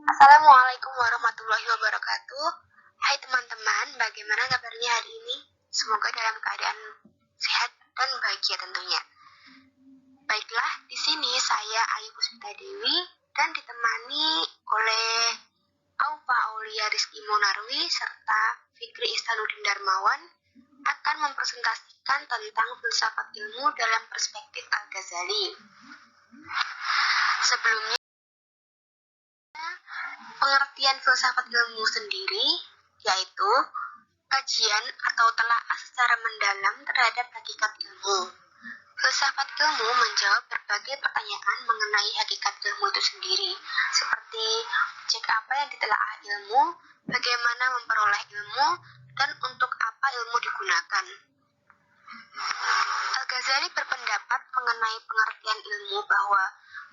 Assalamualaikum warahmatullahi wabarakatuh. Hai teman-teman, bagaimana kabarnya hari ini? Semoga dalam keadaan sehat dan bahagia tentunya. Baiklah, di sini saya Ayu Puspita Dewi dan ditemani oleh Aufa Aulia Rizky Monarwi serta Fikri Ihsanuddin Darmawan akan mempresentasikan tentang filsafat ilmu dalam perspektif Al-Ghazali. Sebelumnya, pengertian filsafat ilmu sendiri yaitu kajian atau telaah secara mendalam terhadap hakikat ilmu. Filsafat ilmu menjawab berbagai pertanyaan mengenai hakikat ilmu itu sendiri, seperti objek apa yang ditelaah ilmu, bagaimana memperoleh ilmu, dan untuk apa ilmu digunakan. Al-Ghazali berpendapat mengenai pengertian ilmu bahwa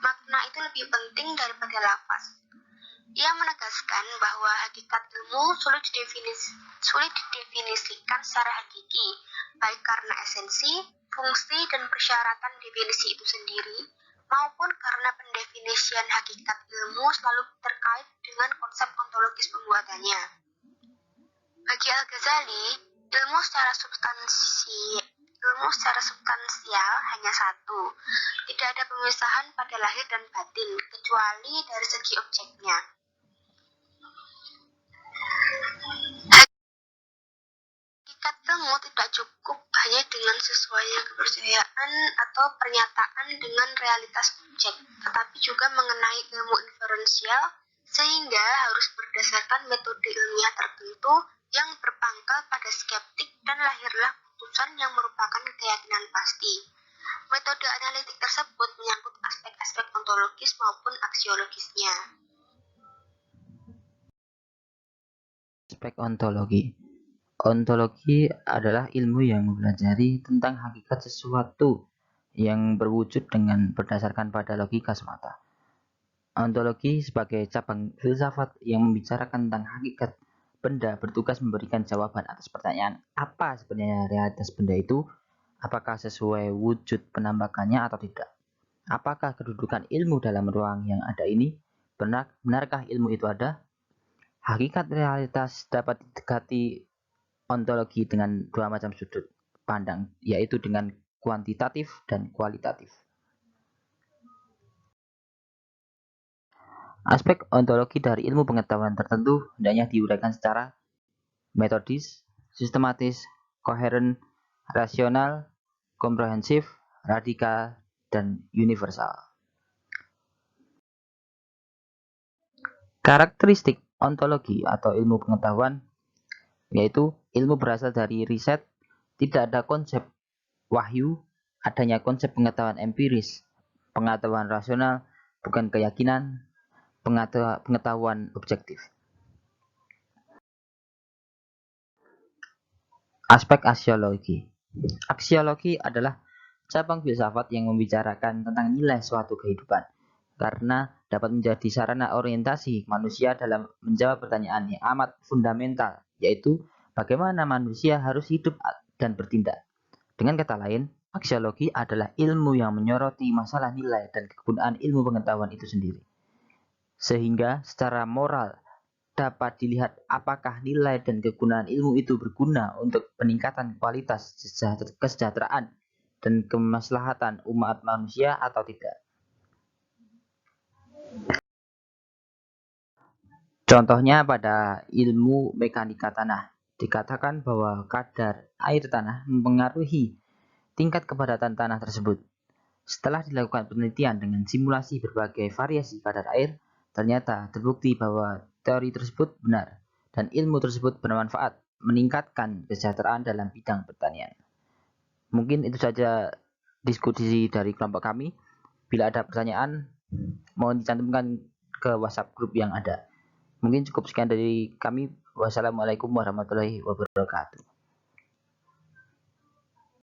makna itu lebih penting daripada lafaz. Ia menegaskan bahwa hakikat ilmu sulit didefinisikan secara hakiki, baik karena esensi, fungsi, dan persyaratan definisi itu sendiri, maupun karena pendefinisian hakikat ilmu selalu terkait dengan konsep ontologis pembuatannya. Bagi Al-Ghazali, ilmu secara substansial hanya satu, tidak ada pemisahan pada lahir dan batin, kecuali dari segi objeknya. Hakikat ilmu tidak cukup hanya dengan sesuainya kepercayaan atau pernyataan dengan realitas objek, tetapi juga mengenai ilmu inferensial, sehingga harus berdasarkan metode ilmiah tertentu yang berpangkal pada skeptik dan lahirlah putusan yang merupakan keyakinan pasti. Metode analitik tersebut menyangkut aspek-aspek ontologis maupun aksiologisnya. Aspek ontologi. Ontologi adalah ilmu yang mempelajari tentang hakikat sesuatu yang berwujud dengan berdasarkan pada logika semata. Ontologi sebagai cabang filsafat yang membicarakan tentang hakikat benda bertugas memberikan jawaban atas pertanyaan apa sebenarnya realitas benda itu, apakah sesuai wujud penampakannya atau tidak. Apakah kedudukan ilmu dalam ruang yang ada ini? Benarkah ilmu itu ada? Hakikat realitas dapat didekati ontologi dengan dua macam sudut pandang, yaitu dengan kuantitatif dan kualitatif. Aspek ontologi dari ilmu pengetahuan tertentu hendaknya diuraikan secara metodis, sistematis, koheren, rasional, komprehensif, radikal, dan universal. Karakteristik ontologi atau ilmu pengetahuan yaitu ilmu berasal dari riset, tidak ada konsep wahyu, adanya konsep pengetahuan empiris, pengetahuan rasional, bukan keyakinan, pengetahuan objektif. Aspek aksiologi. Aksiologi adalah cabang filsafat yang membicarakan tentang nilai suatu kehidupan, karena dapat menjadi sarana orientasi manusia dalam menjawab pertanyaan yang amat fundamental, yaitu bagaimana manusia harus hidup dan bertindak. Dengan kata lain, aksiologi adalah ilmu yang menyoroti masalah nilai dan kegunaan ilmu pengetahuan itu sendiri. Sehingga secara moral dapat dilihat apakah nilai dan kegunaan ilmu itu berguna untuk peningkatan kualitas kesejahteraan dan kemaslahatan umat manusia atau tidak. Contohnya pada ilmu mekanika tanah, dikatakan bahwa kadar air tanah mempengaruhi tingkat kepadatan tanah tersebut. Setelah dilakukan penelitian dengan simulasi berbagai variasi kadar air, ternyata terbukti bahwa teori tersebut benar dan ilmu tersebut bermanfaat meningkatkan kesejahteraan dalam bidang pertanian. Mungkin itu saja diskusi dari kelompok kami. Bila ada pertanyaan, mohon dicantumkan ke WhatsApp grup yang ada. Mungkin cukup sekian dari kami. Wassalamualaikum warahmatullahi wabarakatuh.